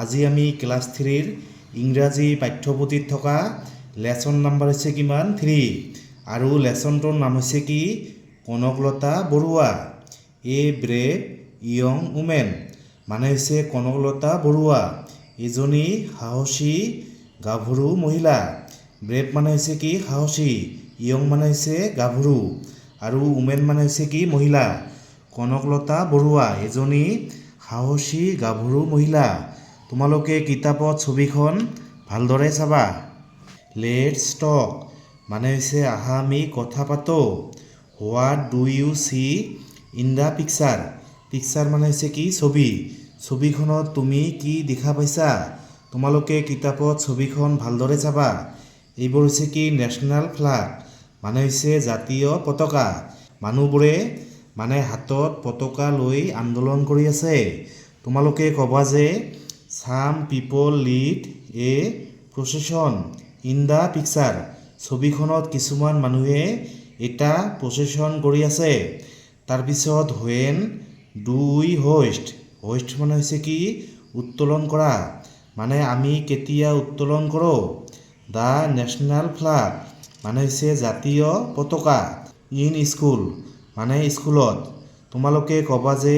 আজি আমি ক্লাছ 3ৰ ইংৰাজী পাঠ্যপুথিত থকা লেসন নাম্বাৰ হৈছে কিমান 3 আৰু লেসনটোৰ নাম হৈছে কি কনকলতা বৰুৱা এ ব্ৰেভ ইয়ং উমেন মানে হৈছে কনকলতা বৰুৱা এজনী সাহসী গাভৰু মহিলা ব্ৰেভ মানে হৈছে কি সাহসী ইয়ং মানে হৈছে গাভৰু আৰু উমেন মানে হৈছে কি মহিলা কনকলতা বৰুৱা এজনী সাহসী গাভৰু মহিলা তোমালোকে কিতাপত ছবিখন ভালদৰে চাবা লেটস টক মানে হৈছে আহা আমি কথা পাতো what do you see in the picture picture মানে হৈছে কি ছবি ছবিখনত তুমি কি দেখা পাইছা তোমালোকে কিতাপত ছবিখন ভালদৰে চাবা এইবোৰ হৈছে কি নেশ্যনেল ফ্লাগ মানে হৈছে জাতীয় পতাকা মানুহবোৰে মানে হাতত পতাকা লৈ আন্দোলন কৰি আছে তোমালোকে ক'বা যে some people lead a procession in the picture ছবিখনত কিছুমান মানুহে এটা প্ৰচেছন কৰি আছে তাৰপিছত when do we hoist hoist মানে হৈছে কি উত্তোলন কৰা মানে আমি কেতিয়া উত্তোলন কৰোঁ the national flag মানে হৈছে জাতীয় পতাকা in school মানে স্কুলত তোমালোকে ক'বা যে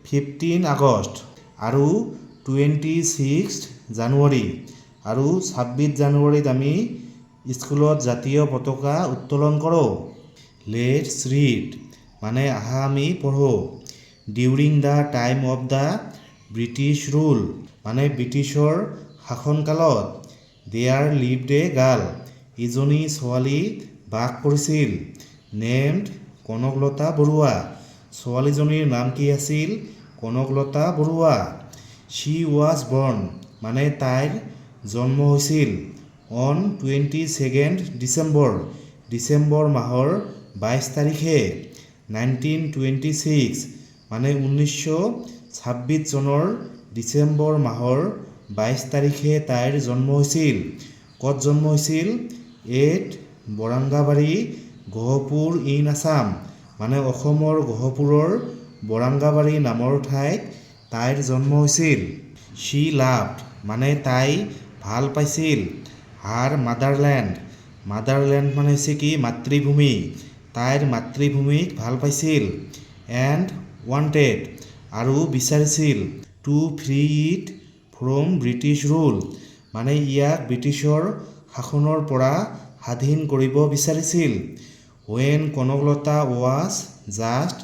15 আগষ্ট আৰু 26 জানুৱাৰী আৰু 26 জানুৱাৰীত আমি স্কুলত জাতীয় পতাকা উত্তোলন কৰোঁ লেটস ৰিড মানে আহা আমি পঢ়োঁ during the time of the British rule মানে ব্ৰিটিছৰ শাসনকালত দেয়াৰ লিভড এ গাৰ্ল এজনী ছোৱালী বাস কৰিছিল নেমড কনকলতা বৰুৱা ছোৱালীজনীৰ নাম কি আছিল Kanaklata Barua she was born মানে তাইৰ জন্ম হৈছিল অন 22 ডিচেম্বৰ মাহৰ 22 তাৰিখে 1926 মানে 1926 চনৰ ডিচেম্বৰ মাহৰ 22 তাৰিখে তাইৰ জন্ম হৈছিল ক'ত জন্ম হৈছিল এট বৰাংগাবাৰী গহপুৰ ইন আছাম মানে অসমৰ গহপুৰৰ বৰাংগাবাৰী নামৰ ঠাইত তাইৰ জন্ম হৈছিল शी লাভড মানে তাই ভাল পাইছিল হাৰ মাদাৰলেণ্ড মানে হৈছে কি মাতৃভূমি তাইৰ মাতৃভূমিক ভাল পাইছিল এণ্ড ৱান্টেড আৰু বিচাৰিছিল to free it from British rule মানে ইয়াক ব্ৰিটিছৰ শাসনৰ পৰা স্বাধীন কৰিব বিচাৰিছিল when Kanaklata was just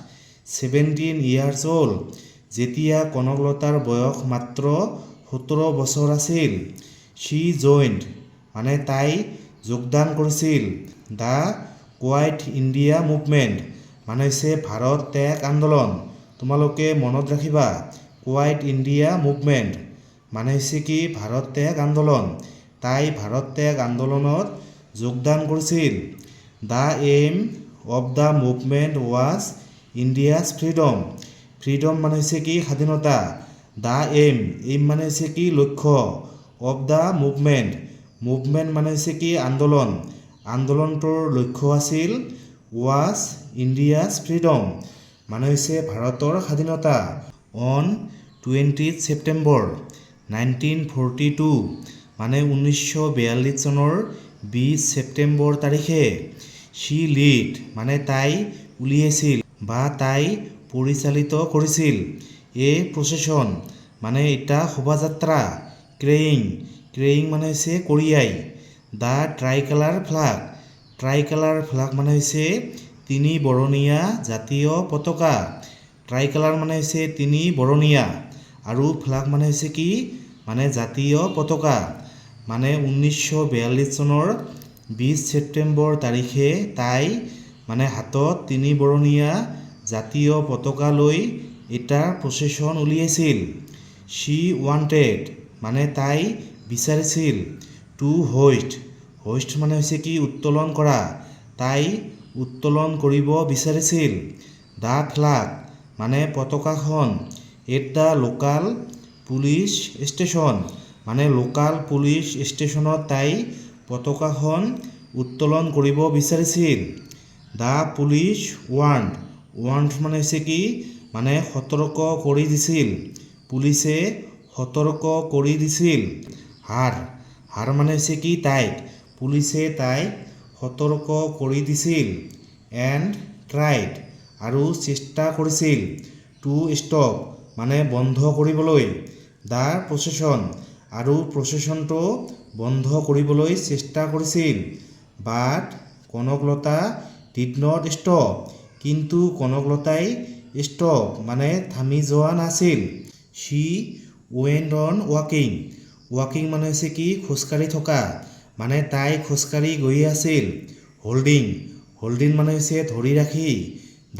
17 years old যেতিয়া কনকলতাৰ বয়স মাত্ৰ 17 বছৰ আছিল she joined মানে তাই যোগদান কৰিছিল দ্য কুৱাইট ইণ্ডিয়া মুভমেণ্ট মানে হৈছে ভাৰত ত্যাগ আন্দোলন তোমালোকে মনত ৰাখিবা কুৱাইট ইণ্ডিয়া মুভমেণ্ট মানে হৈছে কি ভাৰত ত্যাগ আন্দোলন তাই ভাৰত ত্যাগ আন্দোলনত যোগদান কৰিছিল the aim of the movement was India's freedom মানে হৈছে কি স্বাধীনতা দ্য এইম মানে হৈছে কি লক্ষ্য অফ দ্য মুভমেণ্ট মানে হৈছে কি আন্দোলনটোৰ লক্ষ্য আছিল ৱাজ ইণ্ডিয়াছ ফ্ৰীডম মানে হৈছে ভাৰতৰ স্বাধীনতা অন 20 ছেপ্টেম্বৰ 1942 মানে 1942 চনৰ 20 ছেপ্টেম্বৰ তাৰিখে she led মানে তাই উলিয়াইছিল বা তাই পৰিচালিত কৰিছিল এ প্ৰচেছন মানে এটা শোভাযাত্ৰা ক্ৰেয়িং মানে হৈছে কঢ়িয়াই দ্য ট্ৰাইকালাৰ ফ্লাগ মানে হৈছে তিনি বৰণীয়া জাতীয় পতাকা ট্ৰাইকালাৰ মানে হৈছে তিনি বৰণীয়া আৰু ফ্লাগ মানে হৈছে কি মানে জাতীয় পতাকা মানে 1942 চনৰ 20 ছেপ্টেম্বৰ তাৰিখে তাই মানে হাতত তিনি বৰণীয়া জাতীয় পতাকা লৈ এটা প্ৰচেছন উলিয়াইছিল she wanted মানে তাই বিচাৰিছিল টু hoist মানে হৈছে কি উত্তোলন কৰা তাই উত্তোলন কৰিব বিচাৰিছিল দ্য ফ্লাগ মানে পতাকাখন at the local police station মানে লোকাল পুলিচ ষ্টেচনত তাই পতাকাখন উত্তোলন কৰিব বিচাৰিছিল দ্য পুলিচ ৱাৰ্ণ্ড মানে হৈছে কি মানে সতৰ্ক কৰি দিছিল পুলিচে সতৰ্ক কৰি দিছিল। হাৰ হাৰ মানে হৈছে কি তাইক পুলিচে তাইক সতৰ্ক কৰি দিছিল। এণ্ড ট্ৰাইড আৰু চেষ্টা কৰিছিল। টু ষ্টপ মানে বন্ধ কৰিবলৈ। দ্য প্ৰচেছন আৰু প্ৰচেছনটো বন্ধ কৰিবলৈ চেষ্টা কৰিছিল। বাট কনকলতা ডিড নট ষ্টপ কিন্তু কনকলতাই ষ্টপ মানে থামি যোৱা নাছিল। শ্বি ৱেণ্ট অন ৱাকিং ৱাকিং মানে হৈছে কি খোজকাঢ়ি থকা মানে তাই খোজকাঢ়ি গৈ আছিল। হোল্ডিং হোল্ডিং মানে হৈছে ধৰি ৰাখি।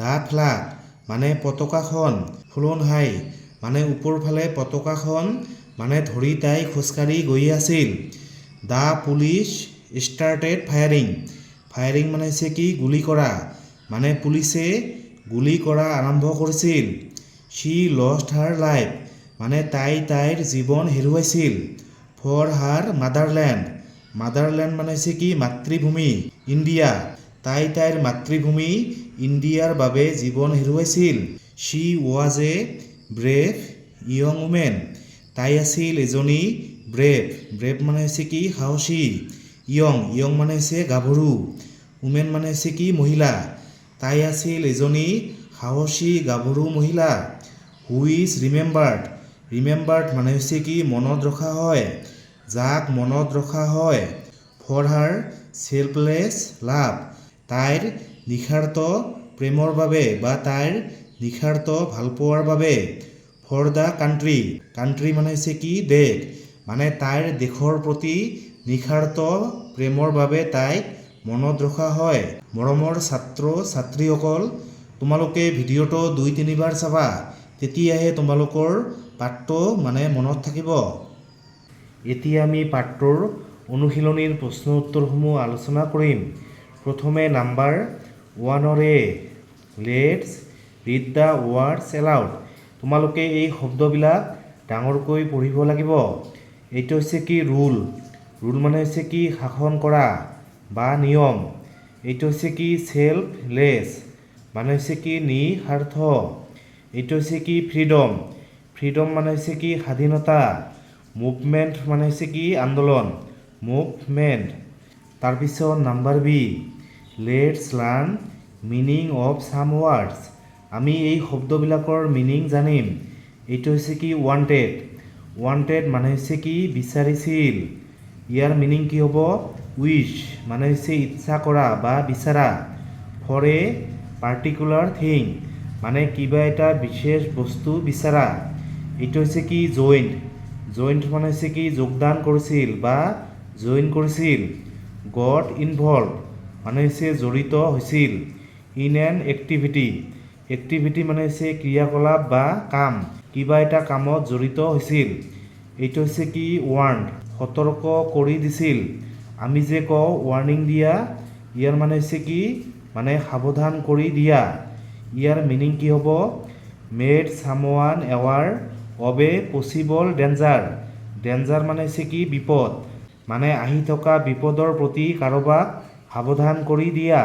দ্য ফ্লাগ মানে পতাকাখন। ফ্লোন হাই মানে ওপৰফালে পতাকাখন মানে ধৰি তাই খোজকাঢ়ি গৈ আছিল। The police started firing firing মানে হৈছে কি গুলী কৰা মানে পুলিচে গুলী কৰা আৰম্ভ কৰিছিল। শ্বি লষ্ট হাৰ লাইফ মানে তাই তাইৰ জীৱন হেৰুৱাইছিল। ফৰ হাৰ মাদাৰলেণ্ড মাদাৰলেণ্ড মানে হৈছে কি মাতৃভূমি ইণ্ডিয়া তাই তাইৰ মাতৃভূমি ইণ্ডিয়াৰ বাবে জীৱন হেৰুৱাইছিল। She was a brave young woman তাই আছিল এজনী ব্ৰেভ ব্ৰেভ মানে হৈছে কি সাহসী। য়ং মানে হৈছে গাভৰু। ওমেন মানে হৈছে কি মহিলা তাই আছিল এজনী সাহসী গাভৰু মহিলা। হুইচ ৰিমেম্বাৰ্ড মানে হৈছে কি মনত ৰখা হয় যাক মনত ৰখা হয়। ফৰ হাৰ চেলফলেছ লাভ তাইৰ নিস্বাৰ্থ প্ৰেমৰ বাবে বা তাইৰ নিস্বাৰ্থ ভালপোৱাৰ বাবে। ফৰ দ্য কাণ্ট্ৰি মানে হৈছে কি দেশ মানে তাইৰ দেশৰ প্ৰতি নিস্বাৰ্থ প্ৰেমৰ বাবে তাইক মনত ৰখা হয়। মৰমৰ ছাত্ৰ ছাত্ৰীসকল তোমালোকে ভিডিঅ'টো 2-3 বাৰ চাবা তেতিয়াহে তোমালোকৰ পাঠটো মানে মনত থাকিব। এতিয়া আমি পাঠটোৰ অনুশীলনীৰ প্ৰশ্ন উত্তৰসমূহ আলোচনা কৰিম। প্ৰথমে number 1 let's read the words aloud তোমালোকে এই শব্দবিলাক ডাঙৰকৈ পঢ়িব লাগিব। এইটো হৈছে কি ৰুল মানে হৈছে কি শাসন কৰা বা নিয়ম। এইটো হৈছে কি চেলফলেছ মানে হৈছে কি নিস্বাৰ্থ। এইটো হৈছে কি ফ্ৰীডম মানে হৈছে কি স্বাধীনতা। মুভমেণ্ট মানে হৈছে কি আন্দোলন মুভমেণ্ট। তাৰপিছত number B let's learn meaning of some words আমি এই শব্দবিলাকৰ মিনিং জানিম। এইটো হৈছে কি ৱান্টেড মানে হৈছে কি বিচাৰিছিল। ইয়াৰ মিনিং কি হ'ব উইচ মানে হৈছে ইচ্ছা কৰা বা বিচৰা। ফৰ এ পাৰ্টিকুলাৰ থিং মানে কিবা এটা বিশেষ বস্তু বিচৰা। এইটো হৈছে কি জইণ্ট মানে হৈছে কি যোগদান কৰিছিল বা জইন কৰিছিল। গট ইনভলভ মানে হৈছে জড়িত হৈছিল। ইন এন এক্টিভিটি মানে হৈছে ক্ৰিয়াকলাপ বা কাম কিবা এটা কামত জড়িত হৈছিল। এইটো হৈছে কি ৱাৰ্ণ্ড সতৰ্ক কৰি দিছিল। আমি যে কওঁ ৱাৰ্ণিং দিয়া ইয়াৰ মানে হৈছে কি মানে সাৱধান কৰি দিয়া। ইয়াৰ মিনিং কি হ'ব made someone aware of a possible danger মানে হৈছে কি বিপদ মানে আহি থকা বিপদৰ প্ৰতি কাৰোবাক সাৱধান কৰি দিয়া।